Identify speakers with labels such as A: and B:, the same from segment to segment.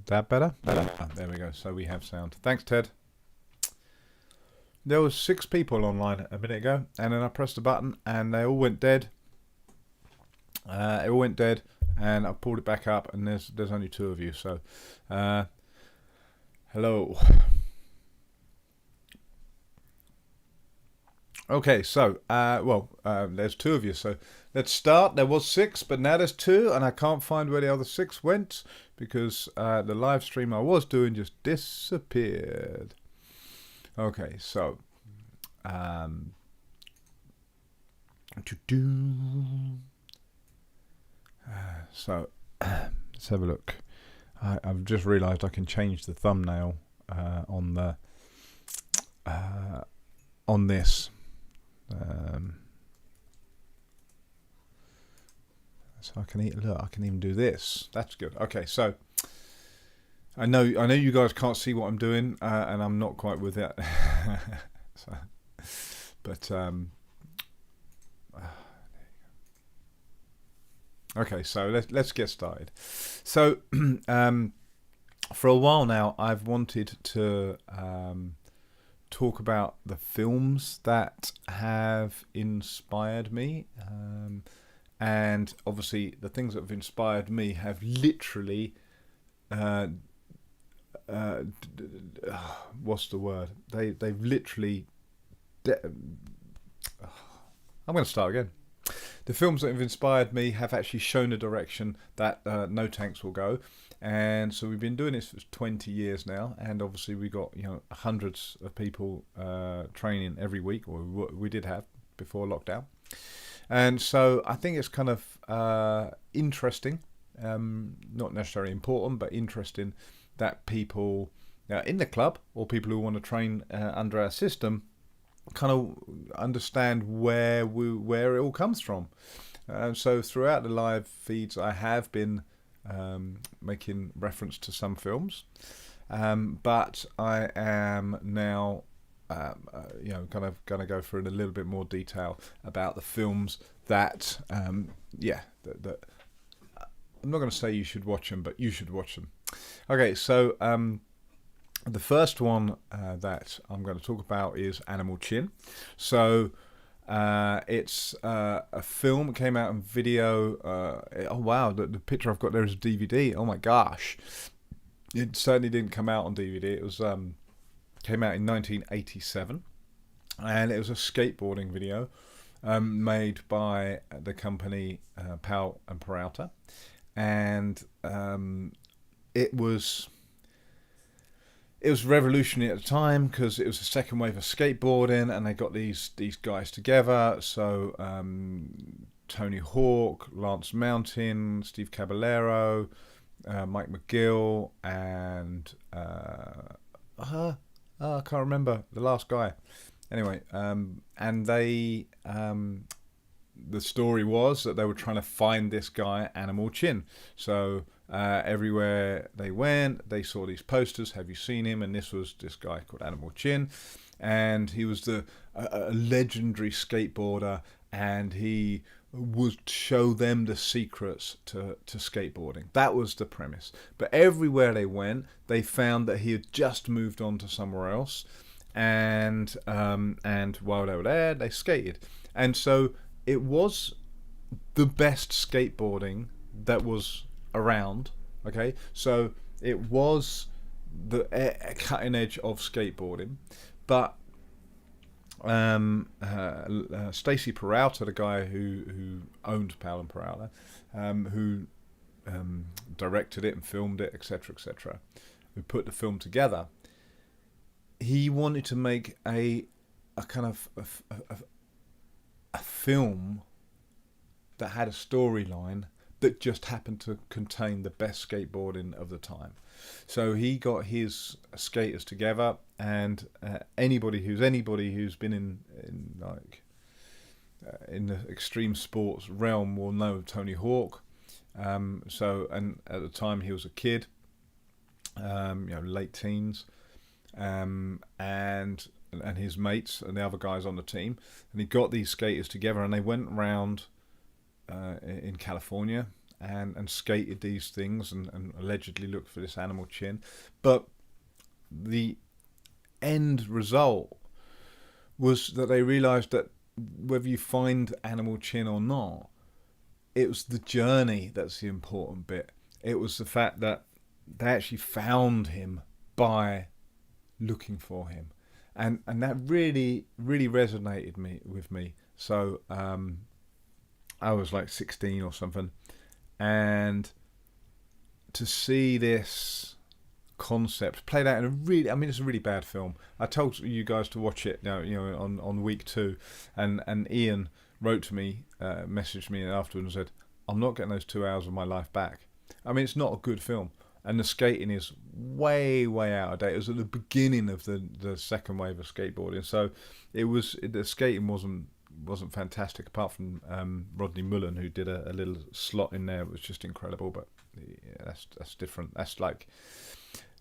A: That better? Ah, there we go. So we have sound. Thanks, Ted. There was 6 people online a minute ago, and then I pressed the button, and they all went dead. It all went dead, and I pulled it back up, and there's only 2 of you. So, hello. Okay, so there's 2 of you. So let's start. There was 6, but now there's 2, and I can't find where the other 6 went because the live stream I was doing just disappeared. Okay, so so let's have a look. I've just realised I can change the thumbnail on the on this. So I can I can even do this. That's good. Okay, so I know you guys can't see what I'm doing, and I'm not quite with it. So, but okay, so let's get started. So for a while now, I've wanted to talk about the films that have inspired me, and obviously the things that have inspired me have literally what's the word? They've literally. I'm going to start again. The films that have inspired me have actually shown a direction that No Tanks will go, and so we've been doing this for 20 years now, and obviously we got hundreds of people training every week, or we did have before lockdown, and so I think it's kind of interesting, not necessarily important, but interesting that people in the club or people who want to train under our system kind of understand where it all comes from. So throughout the live feeds, I have been making reference to some films, but I am now kind of going to go through in a little bit more detail about the films that that I'm not going to say you should watch them, but you should watch them. Okay, so the first one that I'm going to talk about is Animal Chin. So it's a film. It came out in video. Oh wow, the picture I've got there is a DVD. Oh my gosh, it certainly didn't come out on DVD. It was came out in 1987, and it was a skateboarding video made by the company Powell and Peralta, and it was revolutionary at the time because it was the second wave of skateboarding, and they got these guys together. So Tony Hawk, Lance Mountain, Steve Caballero, Mike McGill, and I can't remember the last guy. Anyway, and they the story was that they were trying to find this guy, Animal Chin. So everywhere they went, they saw these posters. Have you seen him? And this was this guy called Animal Chin, and he was a legendary skateboarder, and he would show them the secrets to skateboarding. That was the premise. But everywhere they went, they found that he had just moved on to somewhere else, and while they were there, they skated, and so it was the best skateboarding that was around. Okay, so it was the cutting edge of skateboarding, but Stacy Peralta, the guy who owned Powell and Peralta, who directed it and filmed it, etc., who put the film together, he wanted to make a kind of a film that had a storyline that just happened to contain the best skateboarding of the time. So he got his skaters together, and anybody who's been in the extreme sports realm will know Tony Hawk. So, and at the time he was a kid, late teens, and his mates and the other guys on the team, and he got these skaters together, and they went around in California, and skated these things and allegedly looked for this animal chin. But the end result was that they realised that whether you find animal chin or not, it was the journey that's the important bit. It was the fact that they actually found him by looking for him, and that really resonated with me. So I was like 16 or something, and to see this concept played out in a really, I mean, it's a really bad film. I told you guys to watch it, on week 2, and Ian wrote to me, messaged me afterwards and said, "I'm not getting those 2 hours of my life back." I mean, it's not a good film, and the skating is way out of date. It was at the beginning of the second wave of skateboarding, so the skating wasn't fantastic, apart from Rodney Mullen, who did a little slot in there. It was just incredible, but yeah, that's different. That's like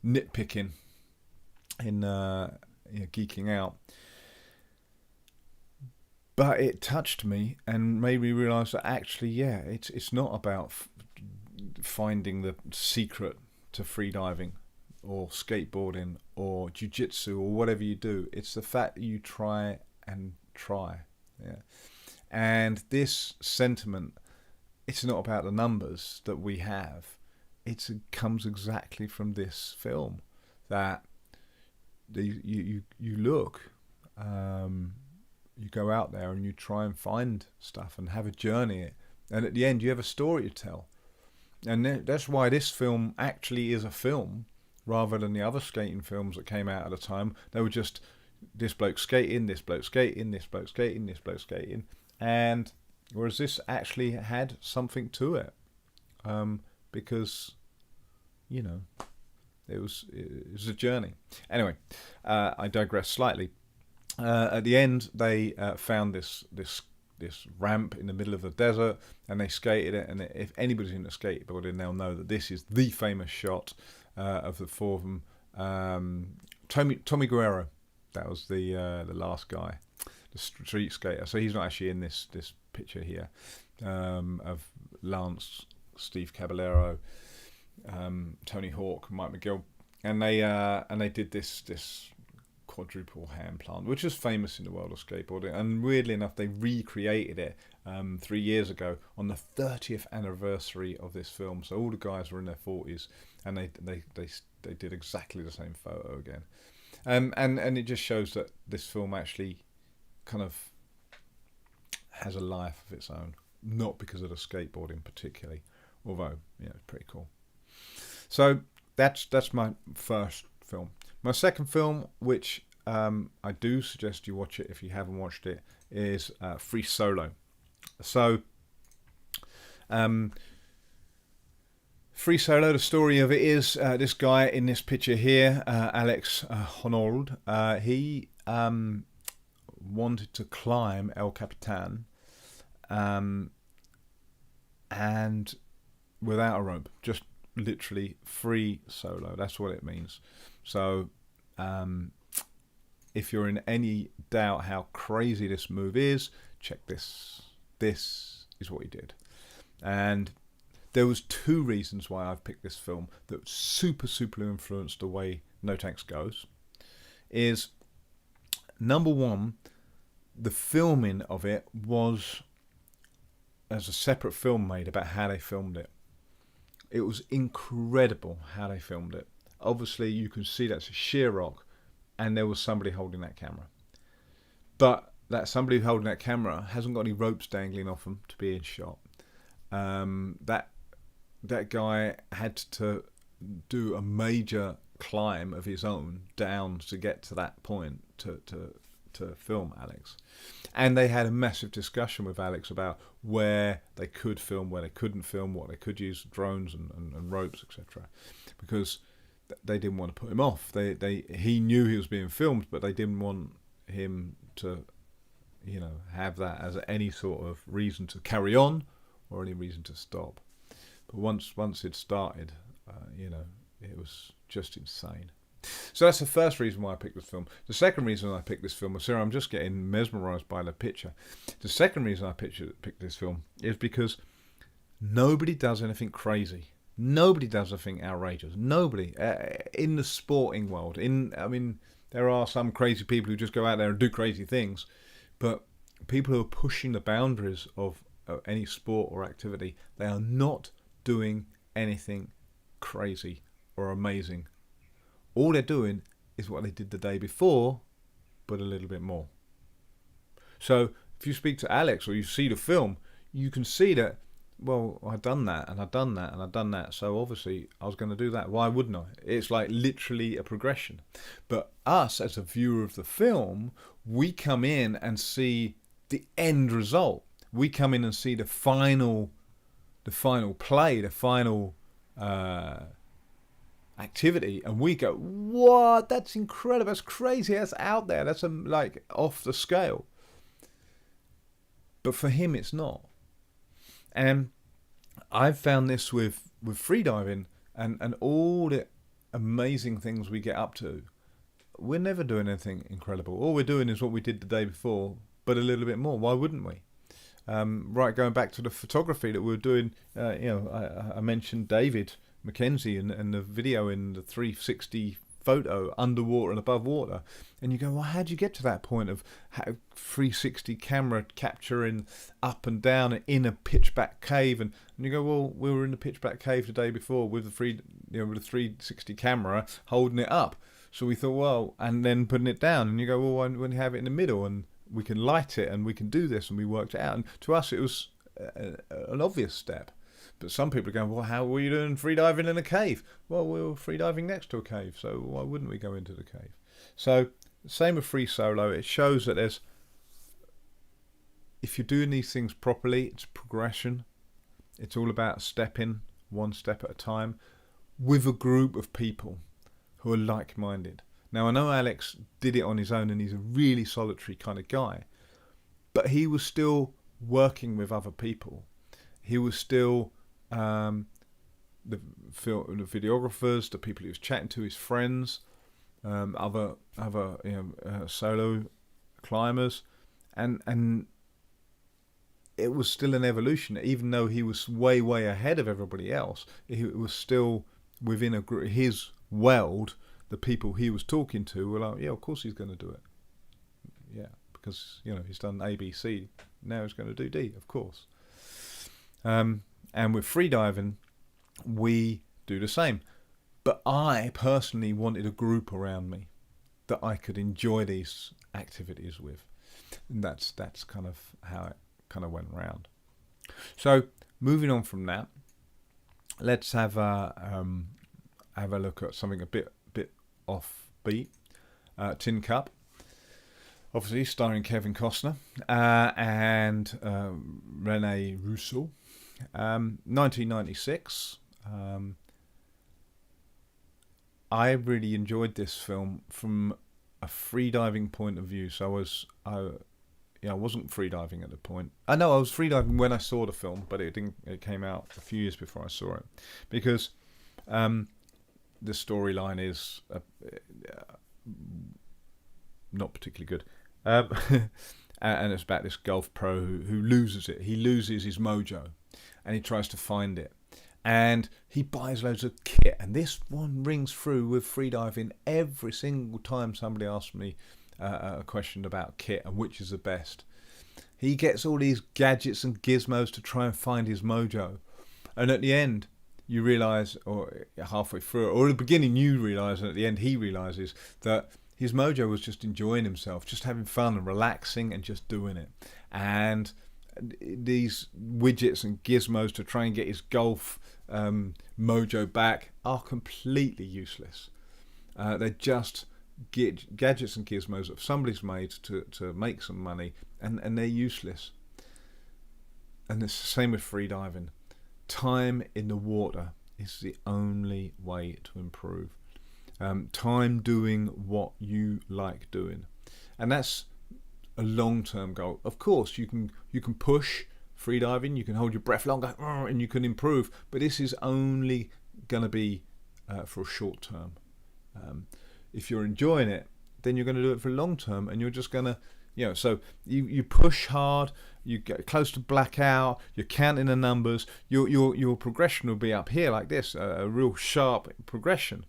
A: nitpicking in geeking out. But it touched me and made me realise that actually, yeah, it's not about finding the secret to freediving or skateboarding or jiu-jitsu or whatever you do. It's the fact that you try and try. Yeah. And this sentiment, it's not about the numbers that we have. It comes exactly from this film, that you look, you go out there and you try and find stuff and have a journey, and at the end you have a story to tell. And that's why this film actually is a film, rather than the other skating films that came out at the time. They were just this bloke skating, this bloke skating, this bloke skating, this bloke skating, and whereas this actually had something to it, because it was a journey. Anyway, I digress slightly. At the end, they found this ramp in the middle of the desert, and they skated it. And if anybody's into skateboarding, they'll know that this is the famous shot of the four of them. Tommy Guerrero, that was the last guy, the street skater. So he's not actually in this picture here, of Lance, Steve Caballero, Tony Hawk, Mike McGill, and they did this quadruple hand plant, which is famous in the world of skateboarding. And weirdly enough, they recreated it 3 years ago on the 30th anniversary of this film. So all the guys were in their 40s, and they did exactly the same photo again. And it just shows that this film actually kind of has a life of its own, not because of the skateboarding particularly, although it's pretty cool. So that's my first film. My second film, which I do suggest you watch it if you haven't watched it, is Free Solo. So Free Solo, the story of it is this guy in this picture here, Alex Honnold, he wanted to climb El Capitan, and without a rope, just literally free solo. That's what it means. So if you're in any doubt how crazy this move is, check this. This is what he did. And there was 2 reasons why I've picked this film that super influenced the way No Tanks goes. Is number 1, the filming of it was as a separate film made about how they filmed it. It was incredible how they filmed it. Obviously, you can see that's a sheer rock, and there was somebody holding that camera. But that somebody holding that camera hasn't got any ropes dangling off them to be in shot. That guy had to do a major climb of his own down to get to that point to film Alex. And they had a massive discussion with Alex about where they could film, where they couldn't film, what they could use, drones and ropes, etc. Because they didn't want to put him off. He knew he was being filmed, but they didn't want him to, have that as any sort of reason to carry on or any reason to stop. But once it started, it was just insane. So that's the first reason why I picked this film. The second reason I picked this film was, I'm just getting mesmerised by the picture. The second reason I picked this film is because Nobody does anything crazy. Nobody does anything outrageous. Nobody in the sporting world. I mean, there are some crazy people who just go out there and do crazy things, but people who are pushing the boundaries of any sport or activity, they are not doing anything crazy or amazing. All they're doing is what they did the day before, but a little bit more. So if you speak to Alex or you see the film, you can see that, well, I've done that and I've done that and I've done that. So obviously I was going to do that. Why wouldn't I? It's like literally a progression. But us as a viewer of the film, we come in and see the end result. We come in and see the final play, the final activity, and we go, what? That's incredible. That's crazy. That's out there. That's like off the scale. But for him, it's not. And I've found this with freediving and all the amazing things we get up to. We're never doing anything incredible. All we're doing is what we did the day before, but a little bit more. Why wouldn't we? Right, going back to the photography that we were doing, I mentioned David Mackenzie and the video in the 360 photo, underwater and above water, and you go, well, how'd you get to that point of 360 camera capturing up and down in a pitch black cave? And you go, well, we were in the pitch black cave the day before with the 360 camera holding it up. So we thought, well, and then putting it down, and you go, well, when you have it in the middle and we can light it and we can do this, and we worked it out. And to us, it was an obvious step. But some people are going, well, how were you doing freediving in a cave? Well, we were freediving next to a cave, so why wouldn't we go into the cave? So, same with free solo. It shows that if you're doing these things properly, it's progression. It's all about stepping one step at a time with a group of people who are like-minded. Now, I know Alex did it on his own, and he's a really solitary kind of guy, but he was still working with other people. He was still the videographers, the people he was chatting to, his friends, other solo climbers, and it was still an evolution. Even though he was way ahead of everybody else, it was still within his world. The people he was talking to were like, yeah, of course he's going to do it. Yeah, because he's done ABC, now he's going to do D, of course. And with freediving, we do the same. But I personally wanted a group around me that I could enjoy these activities with. And that's kind of how it kind of went round. So moving on from that, let's have a look at something a bit offbeat. Tin Cup, obviously starring Kevin Costner and Rene Russo. 1996. I really enjoyed this film from a freediving point of view. So I wasn't freediving at the point. I know I was freediving when I saw the film, but it didn't. It came out a few years before I saw it, because the storyline is not particularly good. And it's about this golf pro who loses it. He loses his mojo, and he tries to find it. And he buys loads of kit. And this one rings through with freediving every single time somebody asks me a question about kit and which is the best. He gets all these gadgets and gizmos to try and find his mojo. And at the end, you realise, or halfway through it, or at the beginning you realise, and at the end he realises that his mojo was just enjoying himself, just having fun and relaxing and just doing it. And these widgets and gizmos to try and get his golf mojo back are completely useless. They're just gadgets and gizmos that somebody's made to make some money, and they're useless. And it's the same with freediving. Time in the water is the only way to improve. Time doing what you like doing, and that's a long-term goal. Of course, you can push freediving, you can hold your breath longer, and you can improve. But this is only going to be for a short term. If you're enjoying it, then you're going to do it for long term, and you're just going to So you push hard, you get close to blackout, you're counting the numbers, your progression will be up here like this, a real sharp progression.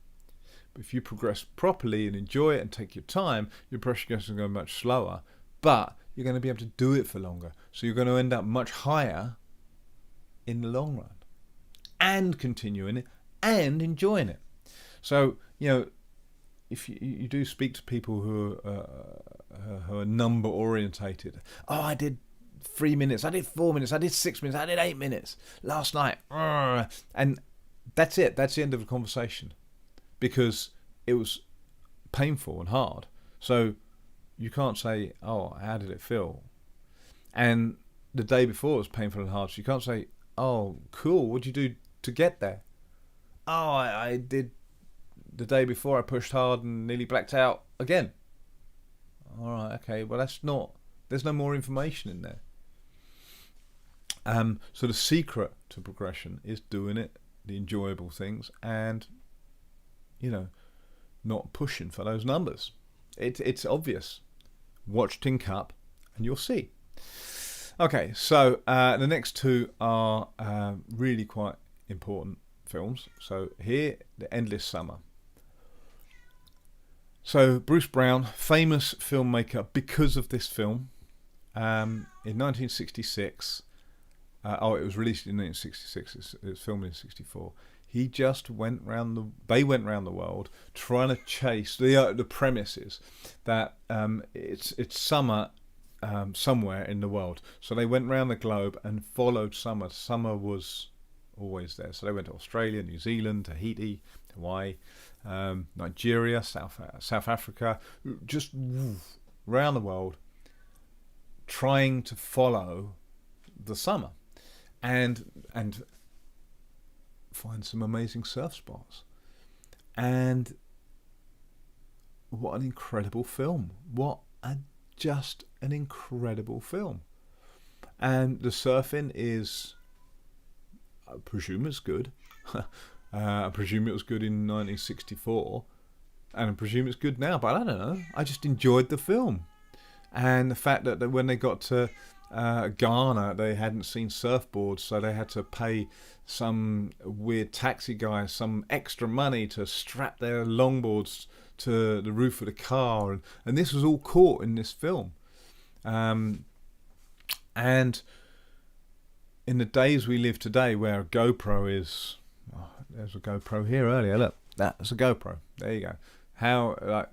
A: But if you progress properly and enjoy it and take your time, your progression will go much slower, but you're going to be able to do it for longer. So you're going to end up much higher in the long run, and continuing it and enjoying it. So, if you do speak to people who are number orientated, I did 3 minutes, I did 4 minutes, I did 6 minutes, I did 8 minutes last night, and that's it. That's the end of the conversation, because it was painful and hard. So you can't say, oh, how did it feel? And the day before was painful and hard, so you can't say, oh, cool, what'd you do to get there? Oh, I did the day before, I pushed hard and nearly blacked out again. All right, okay, well, there's no more information in there. So the secret to progression is doing it, the enjoyable things, and, not pushing for those numbers. It's obvious. Watch Tin Cup and you'll see. Okay, so the next two are really quite important films. So here, The Endless Summer. So Bruce Brown, famous filmmaker because of this film, in 1966. It was released in 1966. It was filmed in 1964. He just went round they went round the world trying to chase the premises that it's summer somewhere in the world. So they went round the globe and followed summer. Summer was always there. So they went to Australia, New Zealand, Tahiti, Hawaii, Nigeria, South Africa, just round the world, trying to follow the summer, and find some amazing surf spots. And what an incredible film! Just an incredible film. And the surfing is, I presume it's good. I presume it was good in 1964, and I presume it's good now, but I don't know. I just enjoyed the film. And the fact that when they got to Ghana, they hadn't seen surfboards, so they had to pay some weird taxi guy some extra money to strap their longboards to the roof of the car, and this was all caught in this film. And in the days we live today, where a GoPro is, there's a GoPro here earlier. Look, that's a GoPro. There you go. How I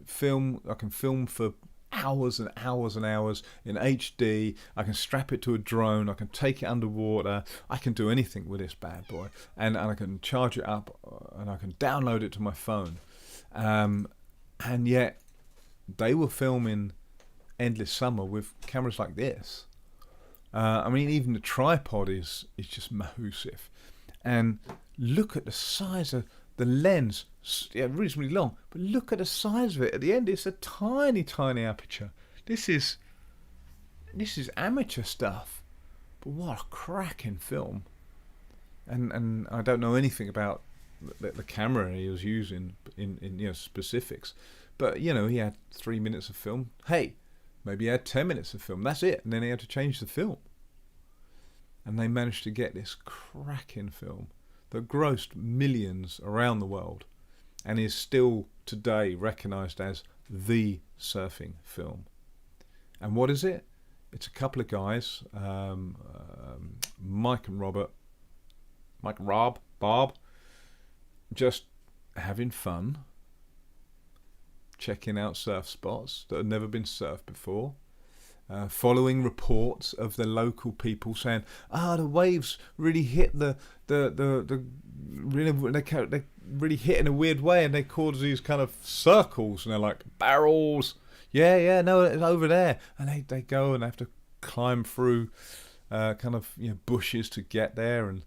A: can film for hours and hours and hours in HD. I can strap it to a drone. I can take it underwater. I can do anything with this bad boy, and I can charge it up, and I can download it to my phone. And yet they were filming Endless Summer with cameras like this. Even the tripod is just massive, and look at the size of the lens. Yeah, reasonably long, but look at the size of it. At the end, it's a tiny aperture. This is amateur stuff, but what a cracking film. And I don't know anything about the camera he was using in specifics, but he had 3 minutes of film. Hey, maybe he had 10 minutes of film. That's it, and then he had to change the film. And they managed to get this cracking film that grossed millions around the world, and is still today recognised as the surfing film. And what is it? It's a couple of guys, Mike and Rob, just having fun, checking out surf spots that had never been surfed before, following reports of the local people saying, the waves really hit they really hit in a weird way, and they cause these kind of circles, and they're like barrels. No, it's over there, and they go and they have to climb through bushes to get there, and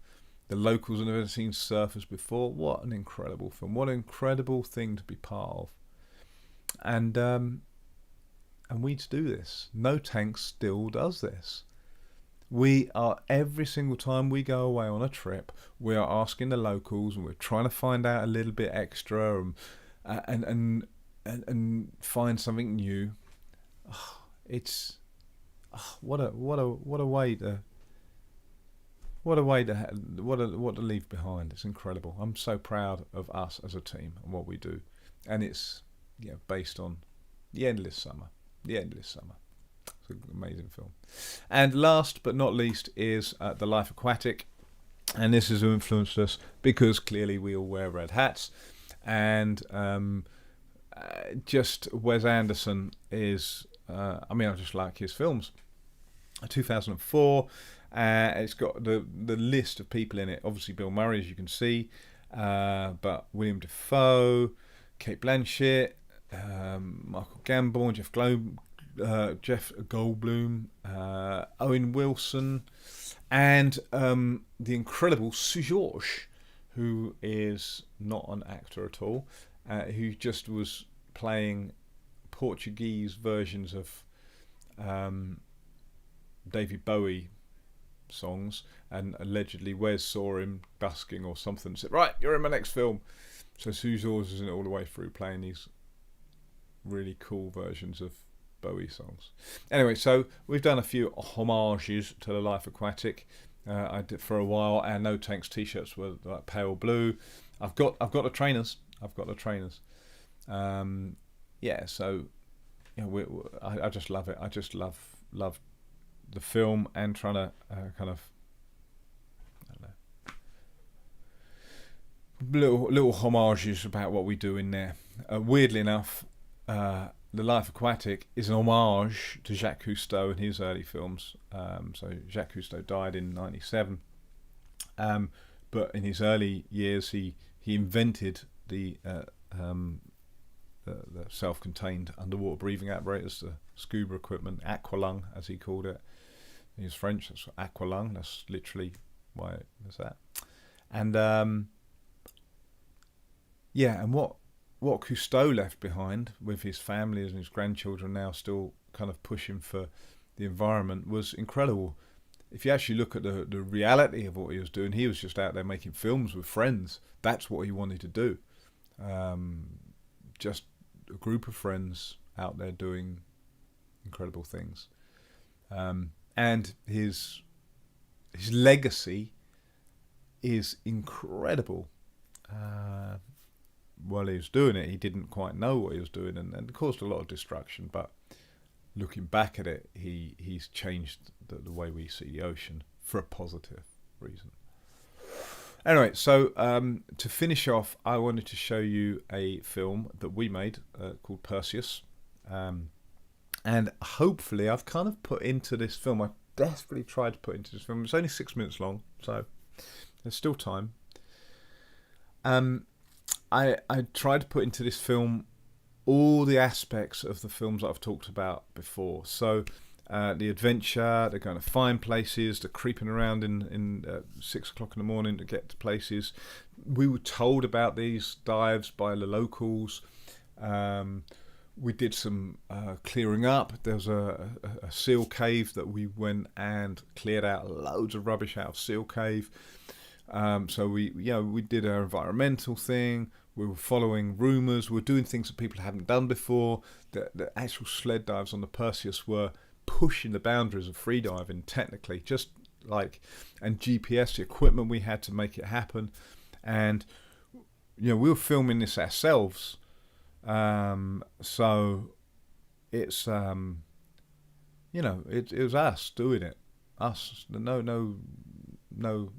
A: the locals have never seen surfers before. What an incredible film! What an incredible thing to be part of. And we do this. No Tank still does this. We are, every single time we go away on a trip, we are asking the locals, and we're trying to find out a little bit extra, and find something new. It's what a way to what to leave behind. It's incredible. I'm so proud of us as a team and what we do, and it's based on the endless summer. The endless summer. It's an amazing film. And last but not least is the Life Aquatic, and this has influenced us because clearly we all wear red hats, and just Wes Anderson is. I just like his films. 2004. It's got the list of people in it. Obviously, Bill Murray, as you can see, but William Dafoe, Kate Blanchett, Michael Gambon, Jeff Goldblum, Owen Wilson, and the incredible Sue George, who is not an actor at all, who just was playing Portuguese versions of David Bowie songs, and allegedly Wes saw him busking or something and said, right, you're in my next film. So Sue George is in it all the way through, playing these really cool versions of Bowie songs. Anyway, so we've done a few homages to the Life Aquatic. I did for a while. Our No Tanks t-shirts were like pale blue. I've got the trainers. So I just love it. I just love the film, and trying to kind of, I don't know, little homages about what we do in there. Weirdly enough, the Life Aquatic is an homage to Jacques Cousteau and his early films. So Jacques Cousteau died in '97, but in his early years he invented the self-contained underwater breathing apparatus, the scuba equipment, aqualung as he called it. He's French, that's aqualung, that's literally why there's that. And and what Cousteau left behind with his family and his grandchildren now still kind of pushing for the environment was incredible. If you actually look at the reality of what he was doing, he was just out there making films with friends. That's what he wanted to do. Just a group of friends out there doing incredible things. And his legacy is incredible. While he was doing it, he didn't quite know what he was doing, and caused a lot of destruction. But looking back at it, he's changed the way we see the ocean for a positive reason. Anyway, so to finish off, I wanted to show you a film that we made called Perseus. And hopefully I've kind of put into this film, I desperately tried to put into this film, it's only 6 minutes long, so there's still time. I tried to put into this film all the aspects of the films that I've talked about before. So the adventure, they're going to find places, they're creeping around in 6 o'clock in the morning to get to places. We were told about these dives by the locals. We did some clearing up. There was a seal cave that we went and cleared out loads of rubbish out of seal cave. So we did our environmental thing. We were following rumours. We were doing things that people hadn't done before. The actual sled dives on the Perseus were pushing the boundaries of freediving technically, and GPS, the equipment we had to make it happen. And we were filming this ourselves. So it's it was us doing it, no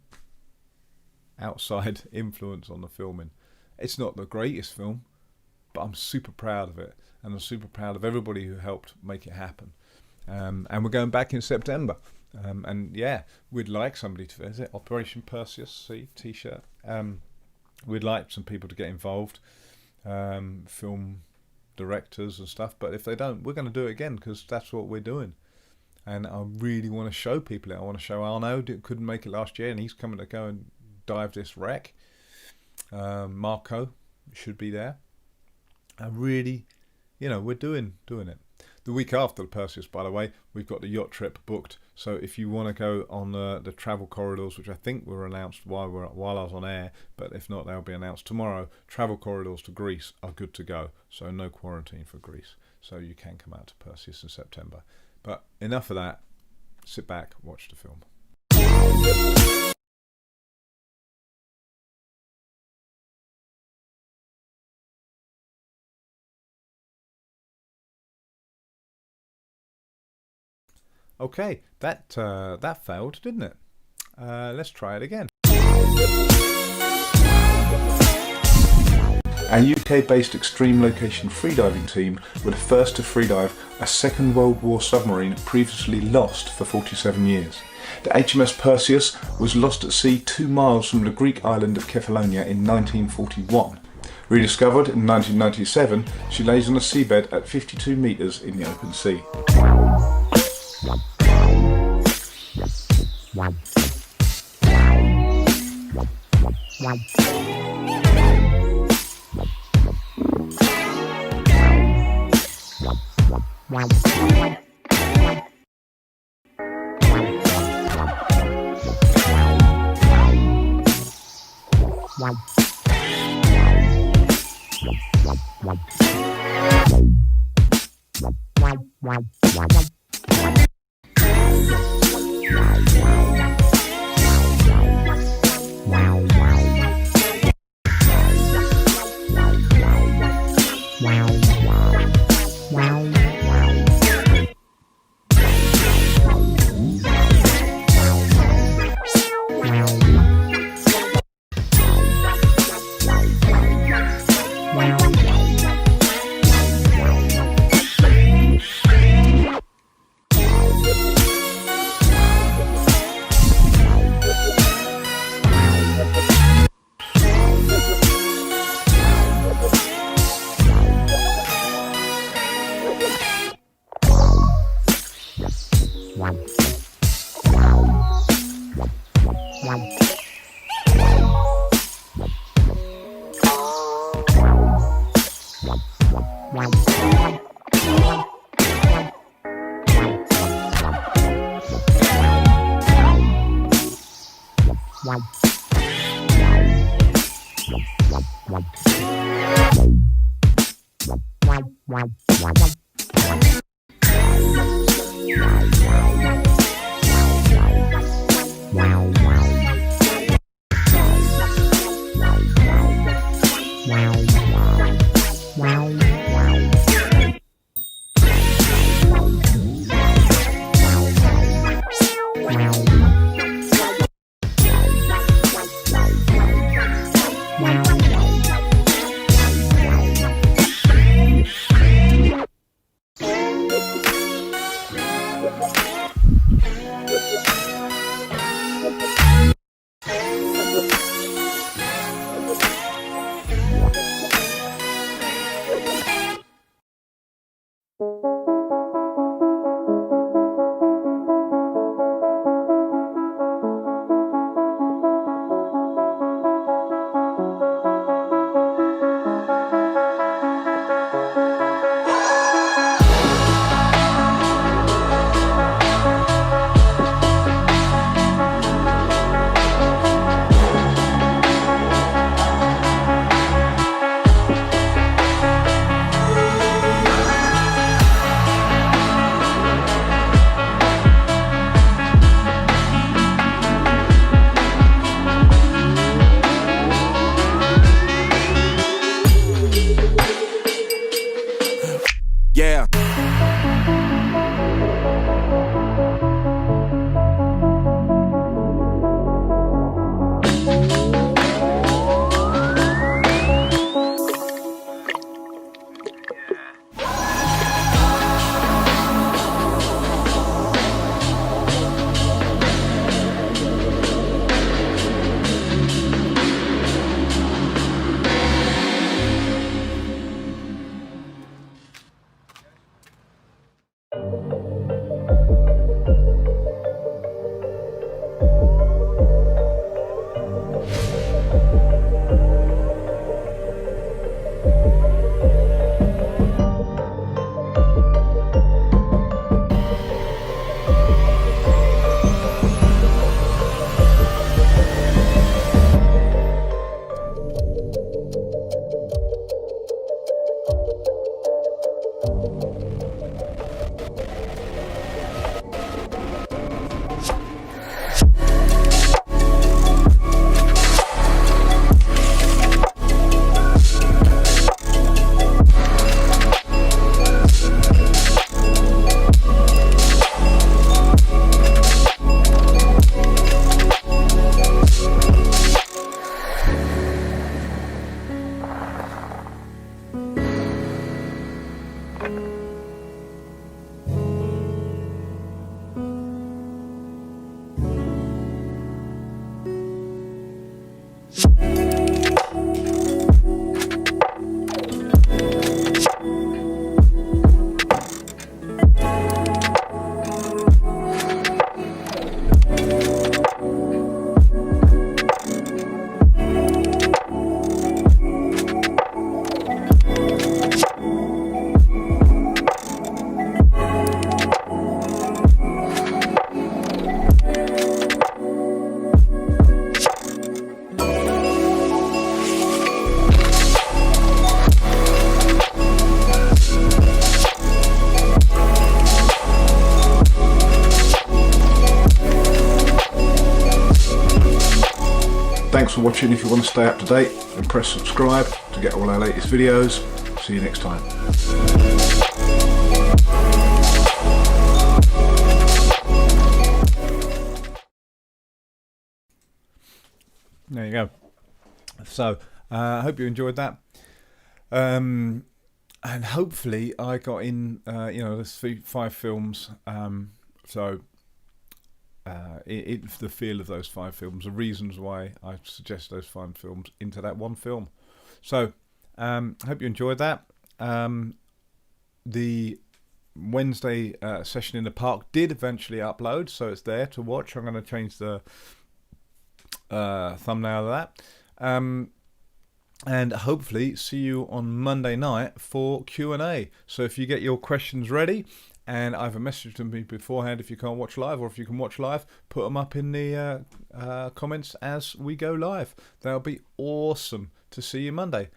A: outside influence on the filming. It's not the greatest film, but I'm super proud of it, and I'm super proud of everybody who helped make it happen. And we're going back in September, and we'd like somebody to visit. Operation Perseus, t-shirt. We'd like some people to get involved. Film directors and stuff, but if they don't, we're going to do it again, because that's what we're doing. And I really want to show people it. I want to show Arno, couldn't make it last year, and he's coming to go and dive this wreck. Marco should be there. And really, we're doing it. The week after the Perseus, by the way, we've got the yacht trip booked. So if you want to go on the travel corridors, which I think were announced while I was on air, but if not, they'll be announced tomorrow. Travel corridors to Greece are good to go. So no quarantine for Greece. So you can come out to Perseus in September. But enough of that. Sit back, watch the film. Okay, that failed, didn't it? Let's try it again. Our UK-based extreme location freediving team were the first to freedive a Second World War submarine previously lost for 47 years. The HMS Perseus was lost at sea 2 miles from the Greek island of Kefalonia in 1941. Rediscovered in 1997, she lays on the seabed at 52 metres in the open sea.
B: Yeah.
A: watching. If you want to stay up to date, then press subscribe to get all our latest videos. See you next time. There you go. So I hope you enjoyed that, and hopefully I got in there's 5 films, so the feel of those 5 films, the reasons why I suggest those 5 films into that one film. So I hope you enjoyed that. The Wednesday session in the park did eventually upload, so it's there to watch. I'm going to change the thumbnail of that, and hopefully see you on Monday night for Q&A. So if you get your questions ready and either message them me beforehand if you can't watch live, or if you can watch live, put them up in the comments as we go live. That'll be awesome to see you Monday.